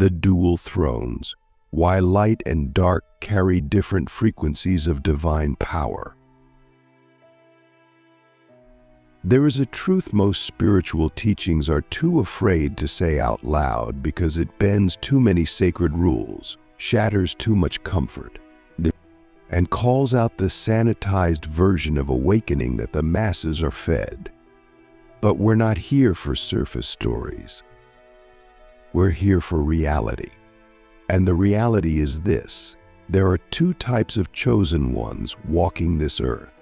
The dual thrones, why light and dark carry different frequencies of divine power. There is a truth most spiritual teachings are too afraid to say out loud because it bends too many sacred rules, shatters too much comfort, and calls out the sanitized version of awakening that the masses are fed. But we're not here for surface stories. We're here for reality. And the reality is this: there are two types of chosen ones walking this earth.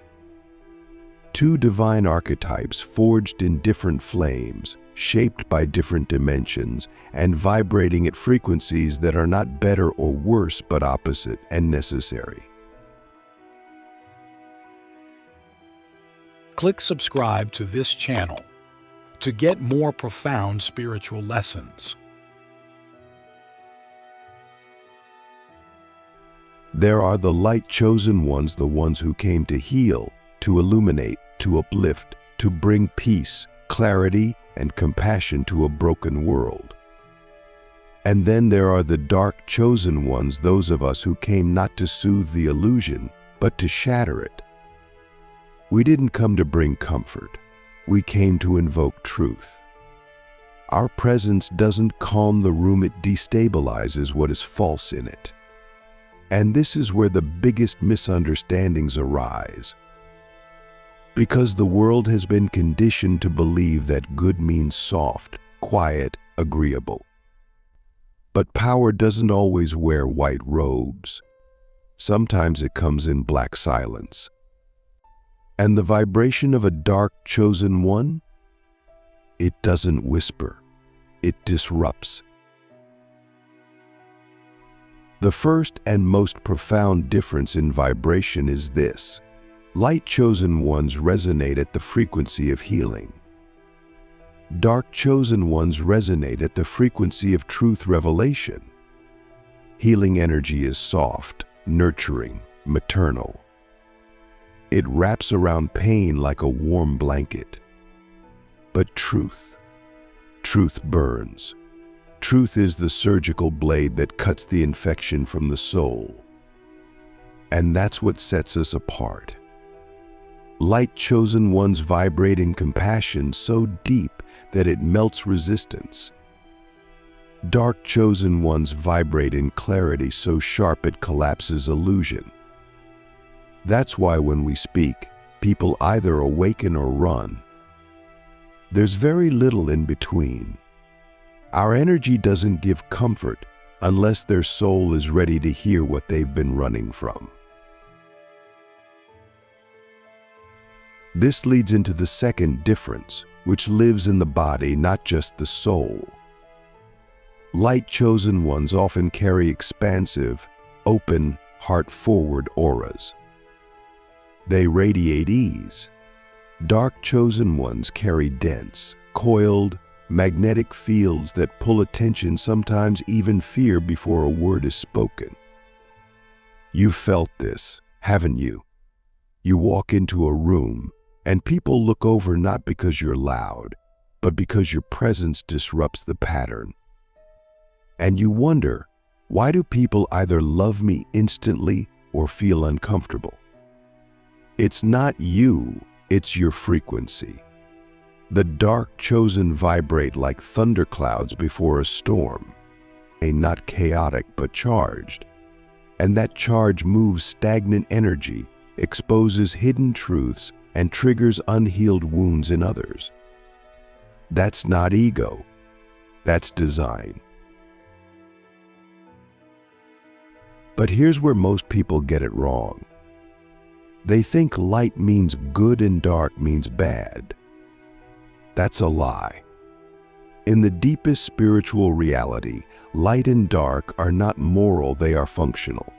Two divine archetypes forged in different flames, shaped by different dimensions, and vibrating at frequencies that are not better or worse but opposite and necessary. Click subscribe to this channel to get more profound spiritual lessons. There are the light chosen ones, the ones who came to heal, to illuminate, to uplift, to bring peace, clarity, and compassion to a broken world. And then there are the dark chosen ones, those of us who came not to soothe the illusion, but to shatter it. We didn't come to bring comfort. We came to invoke truth. Our presence doesn't calm the room, it destabilizes what is false in it. And this is where the biggest misunderstandings arise. Because the world has been conditioned to believe that good means soft, quiet, agreeable. But power doesn't always wear white robes. Sometimes it comes in black silence. And the vibration of a dark chosen one? It doesn't whisper. It disrupts. The first and most profound difference in vibration is this: light chosen ones resonate at the frequency of healing. Dark chosen ones resonate at the frequency of truth revelation. Healing energy is soft, nurturing, maternal. It wraps around pain like a warm blanket. But truth burns. Truth is the surgical blade that cuts the infection from the soul. And that's what sets us apart. Light chosen ones vibrate in compassion so deep that it melts resistance. Dark chosen ones vibrate in clarity so sharp it collapses illusion. That's why when we speak, people either awaken or run. There's very little in between. Our energy doesn't give comfort unless their soul is ready to hear what they've been running from. This leads into the second difference, which lives in the body, not just the soul. Light chosen ones often carry expansive, open, heart-forward auras. They radiate ease. Dark chosen ones carry dense, coiled, magnetic fields that pull attention, sometimes even fear, before a word is spoken. You've felt this, haven't you? You walk into a room, and people look over not because you're loud, but because your presence disrupts the pattern. And you wonder, why do people either love me instantly or feel uncomfortable? It's not you, it's your frequency. The dark chosen vibrate like thunderclouds before a storm, not chaotic but charged. And that charge moves stagnant energy, exposes hidden truths, and triggers unhealed wounds in others. That's not ego, that's design. But here's where most people get it wrong. They think light means good and dark means bad. That's a lie. In the deepest spiritual reality, light and dark are not moral, they are functional.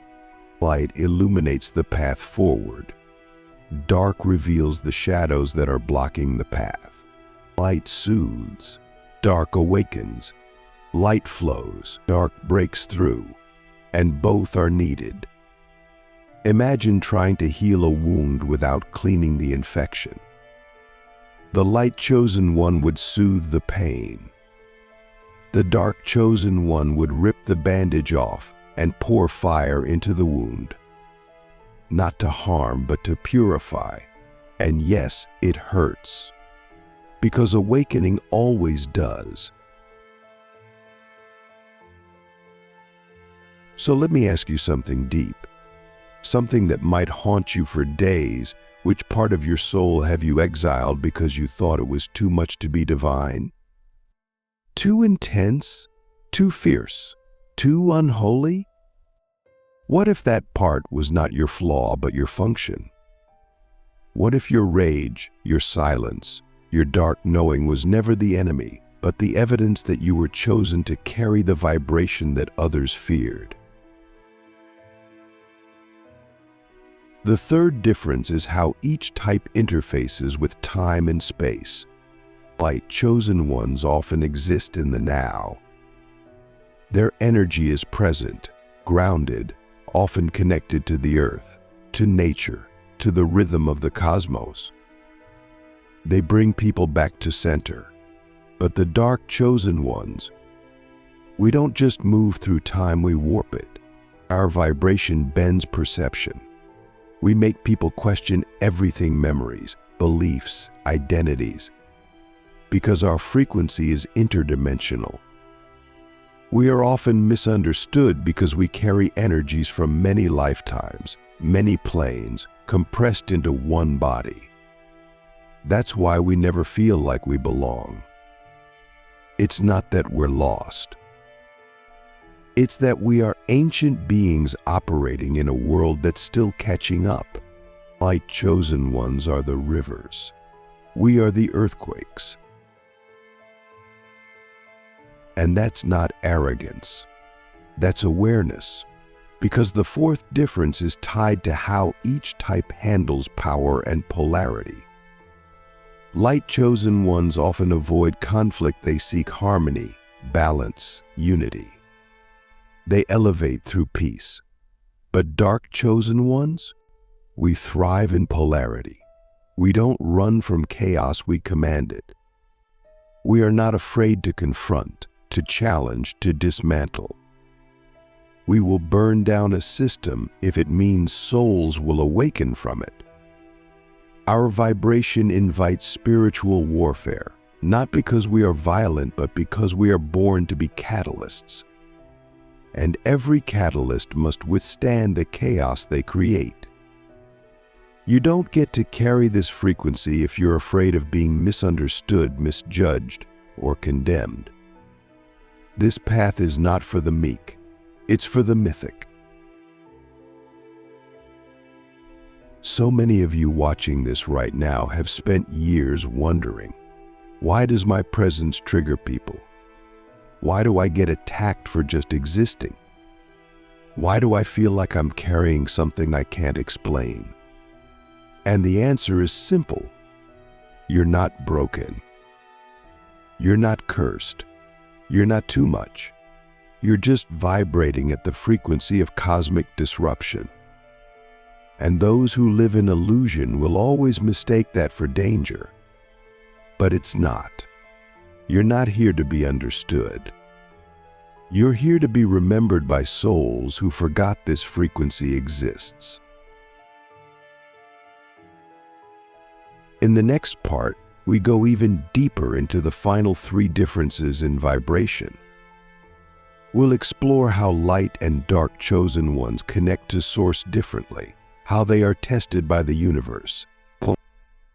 Light illuminates the path forward. Dark reveals the shadows that are blocking the path. Light soothes. Dark awakens. Light flows. Dark breaks through. And both are needed. Imagine trying to heal a wound without cleaning the infection. The light chosen one would soothe the pain. The dark chosen one would rip the bandage off and pour fire into the wound. Not to harm, but to purify. And yes, it hurts. Because awakening always does. So let me ask you something deep. Something that might haunt you for days. Which part of your soul have you exiled because you thought it was too much to be divine? Too intense? Too fierce? Too unholy? What if that part was not your flaw but your function? What if your rage, your silence, your dark knowing was never the enemy, but the evidence that you were chosen to carry the vibration that others feared? The third difference is how each type interfaces with time and space. Light chosen ones often exist in the now. Their energy is present, grounded, often connected to the earth, to nature, to the rhythm of the cosmos. They bring people back to center. But the dark chosen ones, we don't just move through time, we warp it. Our vibration bends perception. We make people question everything: memories, beliefs, identities. Because our frequency is interdimensional. We are often misunderstood because we carry energies from many lifetimes, many planes, compressed into one body. That's why we never feel like we belong. It's not that we're lost. It's that we are ancient beings operating in a world that's still catching up. Light chosen ones are the rivers. We are the earthquakes. And that's not arrogance. That's awareness. Because the fourth difference is tied to how each type handles power and polarity. Light chosen ones often avoid conflict. They seek harmony, balance, unity. They elevate through peace. But dark chosen ones, we thrive in polarity. We don't run from chaos, we command it. We are not afraid to confront, to challenge, to dismantle. We will burn down a system if it means souls will awaken from it. Our vibration invites spiritual warfare, not because we are violent, but because we are born to be catalysts. And every catalyst must withstand the chaos they create. You don't get to carry this frequency if you're afraid of being misunderstood, misjudged, or condemned. This path is not for the meek, it's for the mythic. So many of you watching this right now have spent years wondering, why does my presence trigger people? Why do I get attacked for just existing? Why do I feel like I'm carrying something I can't explain? And the answer is simple. You're not broken. You're not cursed. You're not too much. You're just vibrating at the frequency of cosmic disruption. And those who live in illusion will always mistake that for danger. But it's not. You're not here to be understood. You're here to be remembered by souls who forgot this frequency exists. In the next part, we go even deeper into the final three differences in vibration. We'll explore how light and dark chosen ones connect to source differently, how they are tested by the universe,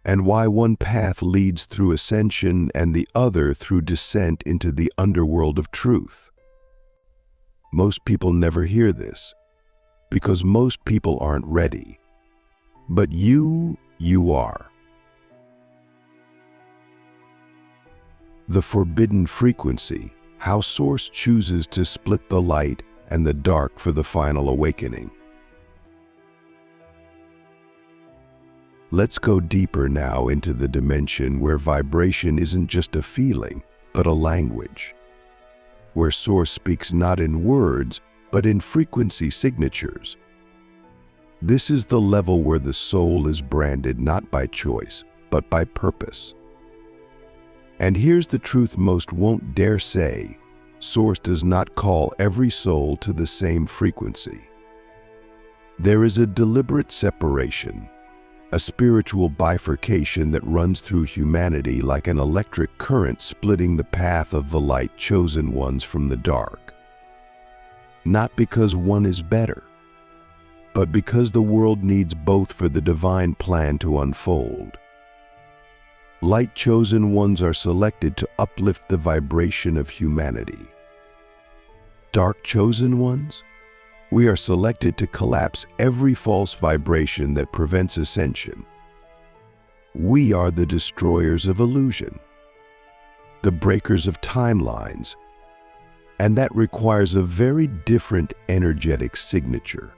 and why one path leads through ascension and the other through descent into the underworld of truth. Most people never hear this, because most people aren't ready. But you are. The forbidden frequency, how Source chooses to split the light and the dark for the final awakening. Let's go deeper now into the dimension where vibration isn't just a feeling, but a language. Where Source speaks not in words, but in frequency signatures. This is the level where the soul is branded not by choice, but by purpose. And here's the truth most won't dare say: Source does not call every soul to the same frequency. There is a deliberate separation, a spiritual bifurcation that runs through humanity like an electric current splitting the path of the light chosen ones from the dark. Not because one is better, but because the world needs both for the divine plan to unfold. Light chosen ones are selected to uplift the vibration of humanity. Dark chosen ones? We are selected to collapse every false vibration that prevents ascension. We are the destroyers of illusion, the breakers of timelines, and that requires a very different energetic signature.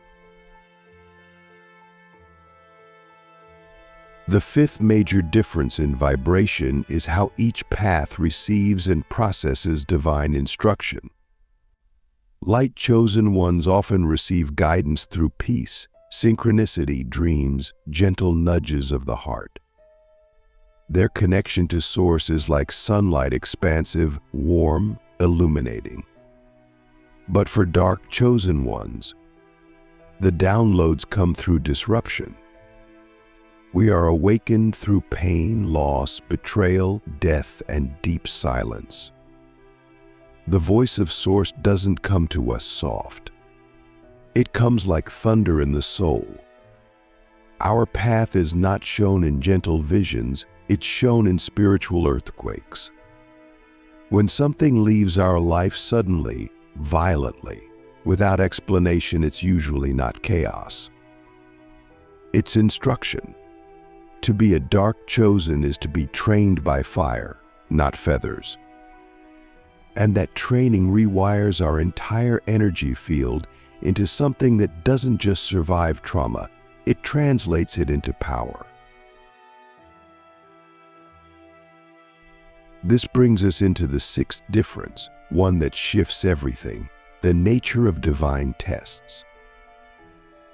The fifth major difference in vibration is how each path receives and processes divine instruction. Light chosen ones often receive guidance through peace, synchronicity, dreams, gentle nudges of the heart. Their connection to Source is like sunlight, expansive, warm, illuminating. But for dark chosen ones, the downloads come through disruption. We are awakened through pain, loss, betrayal, death, and deep silence. The voice of Source doesn't come to us soft. It comes like thunder in the soul. Our path is not shown in gentle visions, it's shown in spiritual earthquakes. When something leaves our life suddenly, violently, without explanation, it's usually not chaos. It's instruction. To be a dark chosen is to be trained by fire, not feathers. And that training rewires our entire energy field into something that doesn't just survive trauma, it translates it into power. This brings us into the sixth difference, one that shifts everything, the nature of divine tests.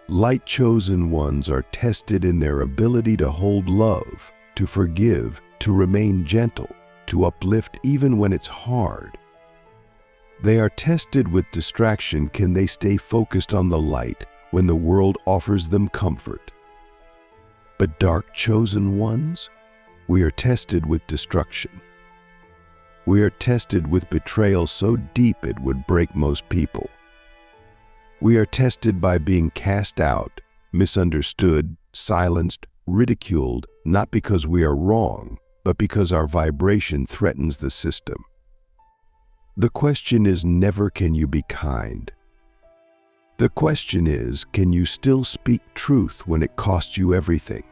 Light chosen ones are tested in their ability to hold love, to forgive, to remain gentle, to uplift even when it's hard. They are tested with distraction. Can they stay focused on the light when the world offers them comfort? But dark chosen ones, we are tested with destruction. We are tested with betrayal so deep it would break most people. We are tested by being cast out, misunderstood, silenced, ridiculed, not because we are wrong, but because our vibration threatens the system. The question is never, can you be kind? The question is, can you still speak truth when it costs you everything?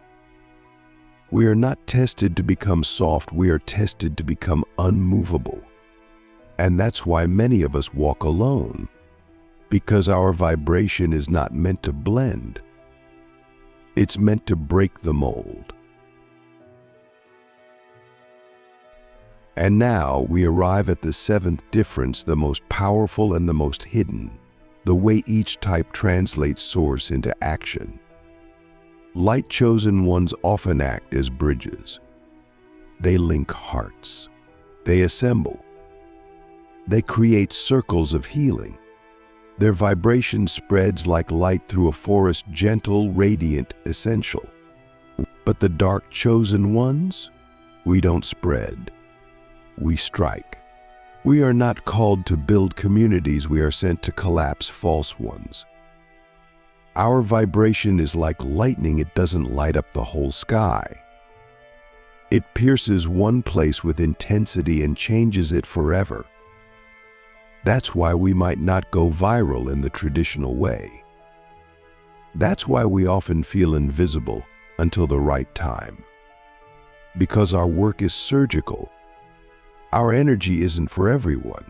We are not tested to become soft, we are tested to become unmovable. And that's why many of us walk alone, because our vibration is not meant to blend. It's meant to break the mold. And now we arrive at the seventh difference, the most powerful and the most hidden, the way each type translates Source into action. Light chosen ones often act as bridges. They link hearts. They assemble. They create circles of healing. Their vibration spreads like light through a forest, gentle, radiant, essential. But the dark chosen ones, we don't spread. We strike. We are not called to build communities, we are sent to collapse false ones. Our vibration is like lightning, it doesn't light up the whole sky. It pierces one place with intensity and changes it forever. That's why we might not go viral in the traditional way. That's why we often feel invisible until the right time. Because our work is surgical. Our energy isn't for everyone.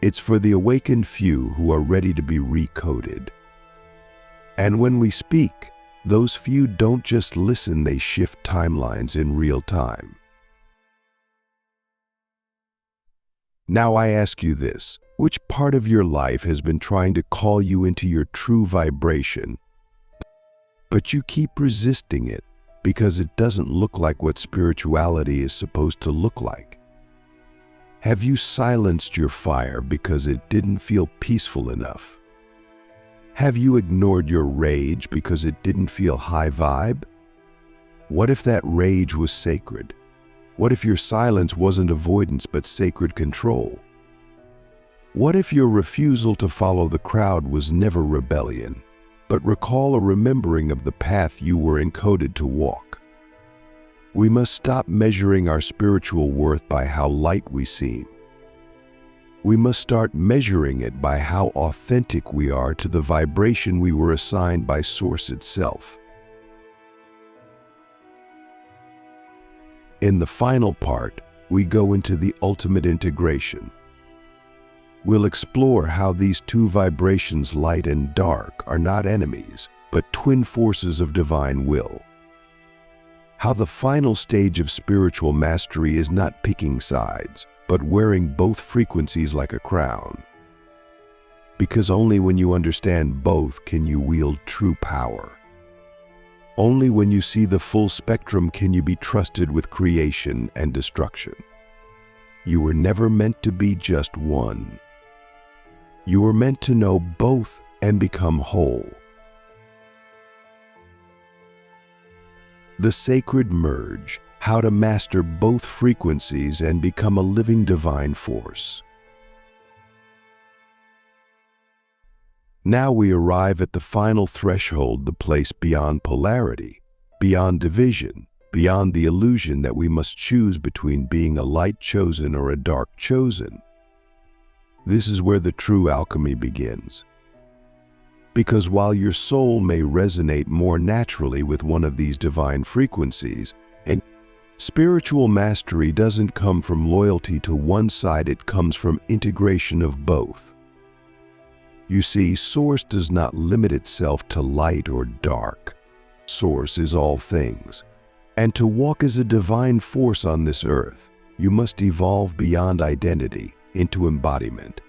It's for the awakened few who are ready to be recoded. And when we speak, those few don't just listen, they shift timelines in real time. Now I ask you this, which part of your life has been trying to call you into your true vibration, but you keep resisting it because it doesn't look like what spirituality is supposed to look like? Have you silenced your fire because it didn't feel peaceful enough? Have you ignored your rage because it didn't feel high vibe? What if that rage was sacred? What if your silence wasn't avoidance but sacred control? What if your refusal to follow the crowd was never rebellion, but recall a remembering of the path you were encoded to walk? We must stop measuring our spiritual worth by how light we seem. We must start measuring it by how authentic we are to the vibration we were assigned by Source itself. In the final part, we go into the ultimate integration. We'll explore how these two vibrations, light and dark, are not enemies, but twin forces of divine will. How the final stage of spiritual mastery is not picking sides, but wearing both frequencies like a crown. Because only when you understand both can you wield true power. Only when you see the full spectrum can you be trusted with creation and destruction. You were never meant to be just one. You were meant to know both and become whole. The sacred merge, how to master both frequencies and become a living divine force. Now we arrive at the final threshold, the place beyond polarity, beyond division, beyond the illusion that we must choose between being a light chosen or a dark chosen. This is where the true alchemy begins. Because while your soul may resonate more naturally with one of these divine frequencies, and spiritual mastery doesn't come from loyalty to one side, it comes from integration of both. You see, Source does not limit itself to light or dark. Source is all things. And to walk as a divine force on this earth, you must evolve beyond identity into embodiment.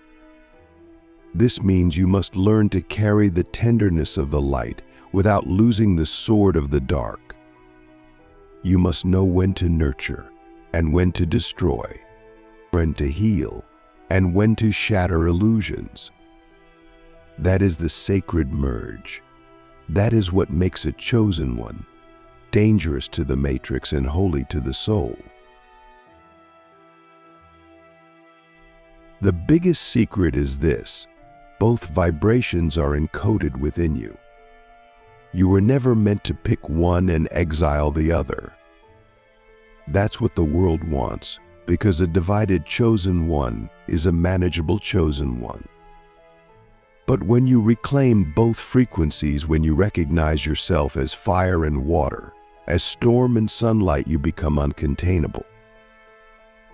This means you must learn to carry the tenderness of the light without losing the sword of the dark. You must know when to nurture and when to destroy, when to heal and when to shatter illusions. That is the sacred merge. That is what makes a chosen one, dangerous to the matrix and holy to the soul. The biggest secret is this: both vibrations are encoded within you. You were never meant to pick one and exile the other. That's what the world wants, because a divided chosen one is a manageable chosen one. But when you reclaim both frequencies, when you recognize yourself as fire and water, as storm and sunlight, you become uncontainable.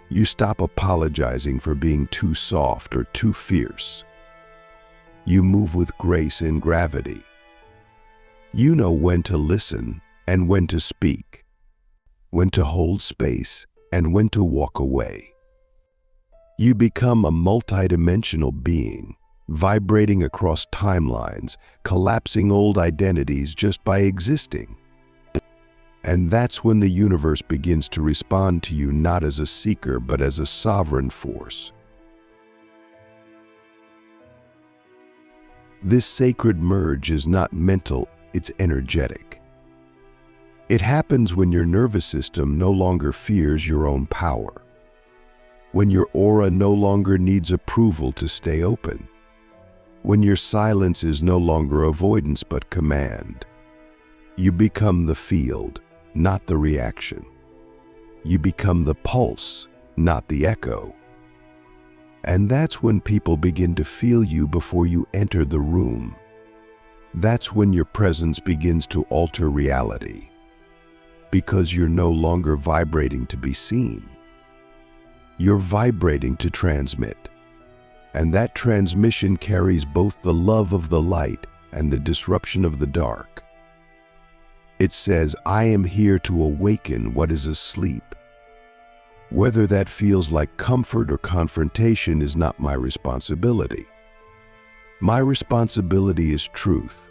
You stop apologizing for being too soft or too fierce. You move with grace and gravity. You know when to listen and when to speak, when to hold space and when to walk away. You become a multidimensional being, vibrating across timelines, collapsing old identities just by existing. And that's when the universe begins to respond to you not as a seeker but as a sovereign force. This sacred merge is not mental, it's energetic. It happens when your nervous system no longer fears your own power, when your aura no longer needs approval to stay open, when your silence is no longer avoidance but command. You become the field, not the reaction. You become the pulse, not the echo. And that's when people begin to feel you before you enter the room. That's when your presence begins to alter reality, because you're no longer vibrating to be seen. You're vibrating to transmit. And that transmission carries both the love of the light and the disruption of the dark. It says, I am here to awaken what is asleep. Whether that feels like comfort or confrontation is not my responsibility. My responsibility is truth.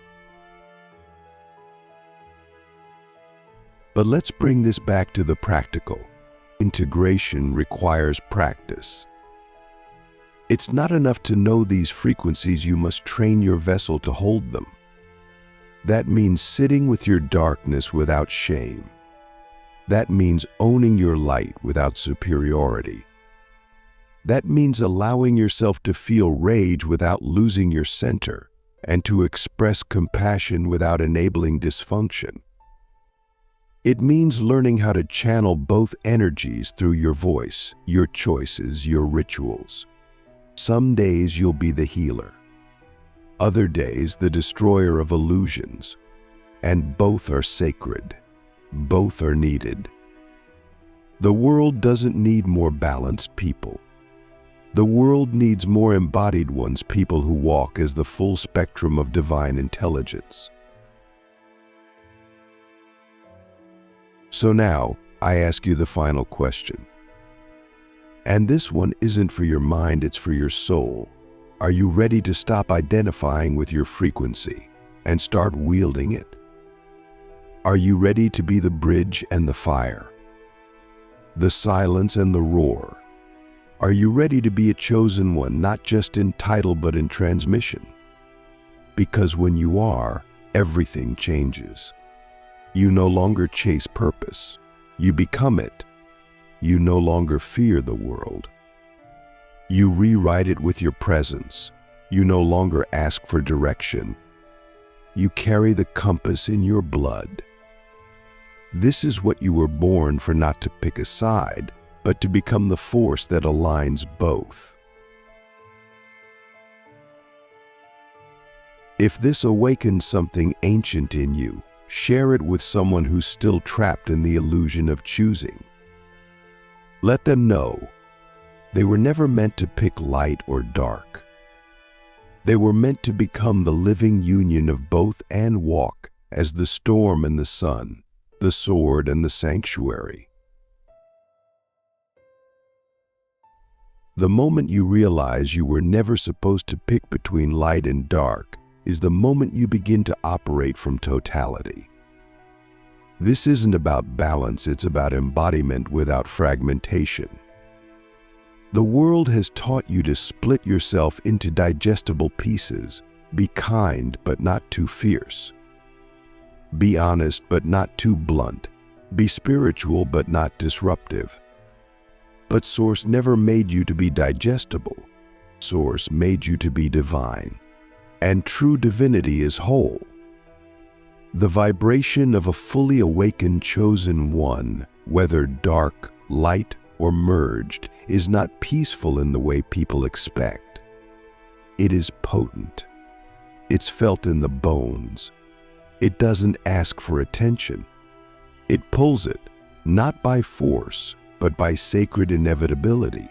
But let's bring this back to the practical. Integration requires practice. It's not enough to know these frequencies, you must train your vessel to hold them. That means sitting with your darkness without shame. That means owning your light without superiority. That means allowing yourself to feel rage without losing your center, and to express compassion without enabling dysfunction. It means learning how to channel both energies through your voice, your choices, your rituals. Some days you'll be the healer. Other days the destroyer of illusions. And both are sacred. Both are needed. The world doesn't need more balanced people. The world needs more embodied ones, people who walk as the full spectrum of divine intelligence. So now, I ask you the final question. And this one isn't for your mind, it's for your soul. Are you ready to stop identifying with your frequency and start wielding it? Are you ready to be the bridge and the fire, the silence and the roar? Are you ready to be a chosen one, not just in title but in transmission? Because when you are, everything changes. You no longer chase purpose. You become it. You no longer fear the world. You rewrite it with your presence. You no longer ask for direction. You carry the compass in your blood. This is what you were born for, not to pick a side, but to become the force that aligns both. If this awakens something ancient in you, share it with someone who's still trapped in the illusion of choosing. Let them know they were never meant to pick light or dark. They were meant to become the living union of both and walk as the storm and the sun, the sword and the sanctuary. The moment you realize you were never supposed to pick between light and dark is the moment you begin to operate from totality. This isn't about balance, it's about embodiment without fragmentation. The world has taught you to split yourself into digestible pieces. Be kind, but not too fierce. Be honest, but not too blunt. Be spiritual, but not disruptive. But Source never made you to be digestible. Source made you to be divine. And true divinity is whole. The vibration of a fully awakened chosen one, whether dark, light, or merged, is not peaceful in the way people expect. It is potent. It's felt in the bones. It doesn't ask for attention. It pulls it, not by force, but by sacred inevitability.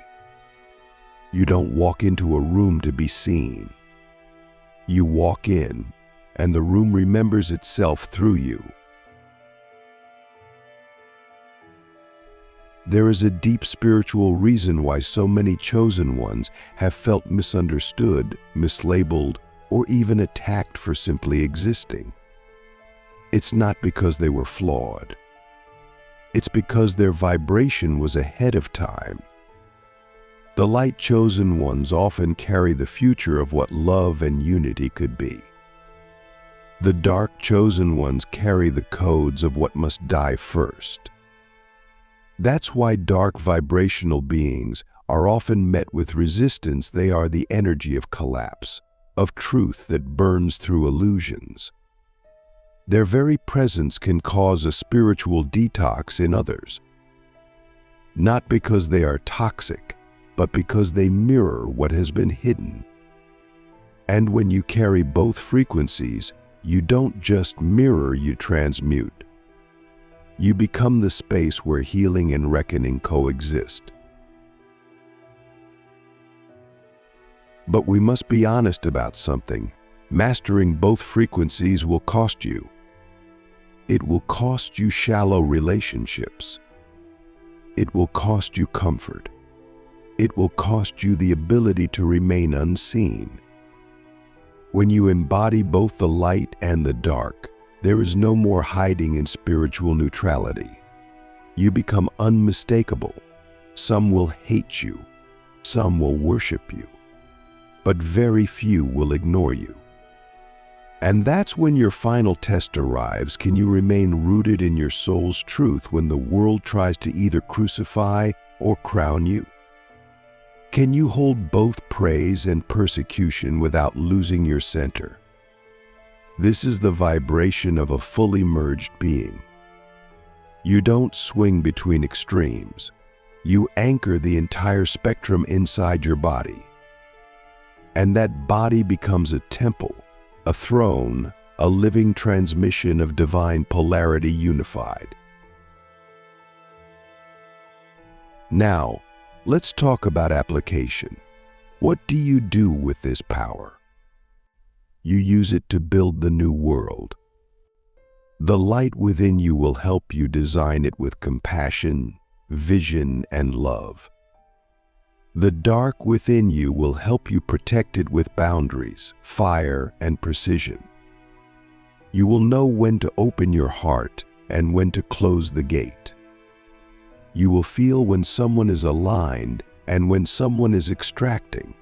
You don't walk into a room to be seen. You walk in, and the room remembers itself through you. There is a deep spiritual reason why so many chosen ones have felt misunderstood, mislabeled, or even attacked for simply existing. It's not because they were flawed. It's because their vibration was ahead of time. The light chosen ones often carry the future of what love and unity could be. The dark chosen ones carry the codes of what must die first. That's why dark vibrational beings are often met with resistance. They are the energy of collapse, of truth that burns through illusions. Their very presence can cause a spiritual detox in others, not because they are toxic, but because they mirror what has been hidden. And when you carry both frequencies, you don't just mirror, you transmute. You become the space where healing and reckoning coexist. But we must be honest about something. Mastering both frequencies will cost you. It will cost you shallow relationships. It will cost you comfort. It will cost you the ability to remain unseen. When you embody both the light and the dark, there is no more hiding in spiritual neutrality. You become unmistakable. Some will hate you. Some will worship you. but very few will ignore you. And that's when your final test arrives. Can you remain rooted in your soul's truth when the world tries to either crucify or crown you? Can you hold both praise and persecution without losing your center? This is the vibration of a fully merged being. You don't swing between extremes. You anchor the entire spectrum inside your body. And that body becomes a temple, a throne, a living transmission of divine polarity unified. Now, let's talk about application. What do you do with this power? You use it to build the new world. The light within you will help you design it with compassion, vision, and love. The dark within you will help you protect it with boundaries, fire, and precision. You will know when to open your heart and when to close the gate. You will feel when someone is aligned and when someone is extracting.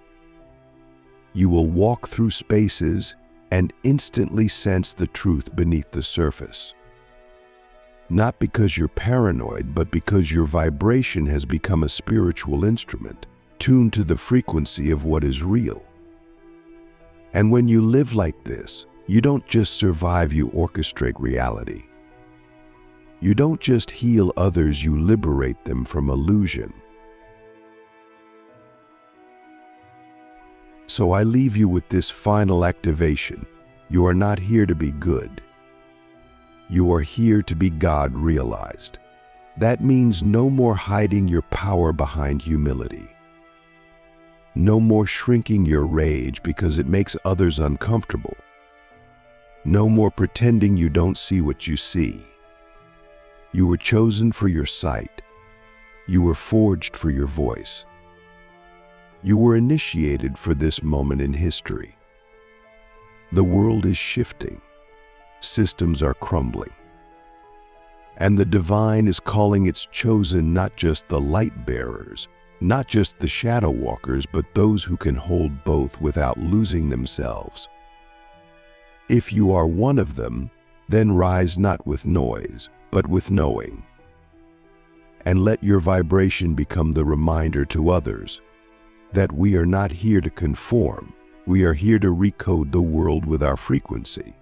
You will walk through spaces and instantly sense the truth beneath the surface. Not because you're paranoid, but because your vibration has become a spiritual instrument, tuned to the frequency of what is real. And when you live like this, you don't just survive, you orchestrate reality. You don't just heal others, you liberate them from illusion. So I leave you with this final activation. You are not here to be good. You are here to be God realized. That means no more hiding your power behind humility. No more shrinking your rage because it makes others uncomfortable. No more pretending you don't see what you see. You were chosen for your sight. You were forged for your voice. You were initiated for this moment in history. The world is shifting. Systems are crumbling. And the divine is calling its chosen, not just the light bearers, not just the shadow walkers, but those who can hold both without losing themselves. If you are one of them, then rise not with noise, but with knowing. And let your vibration become the reminder to others that we are not here to conform, we are here to recode the world with our frequency.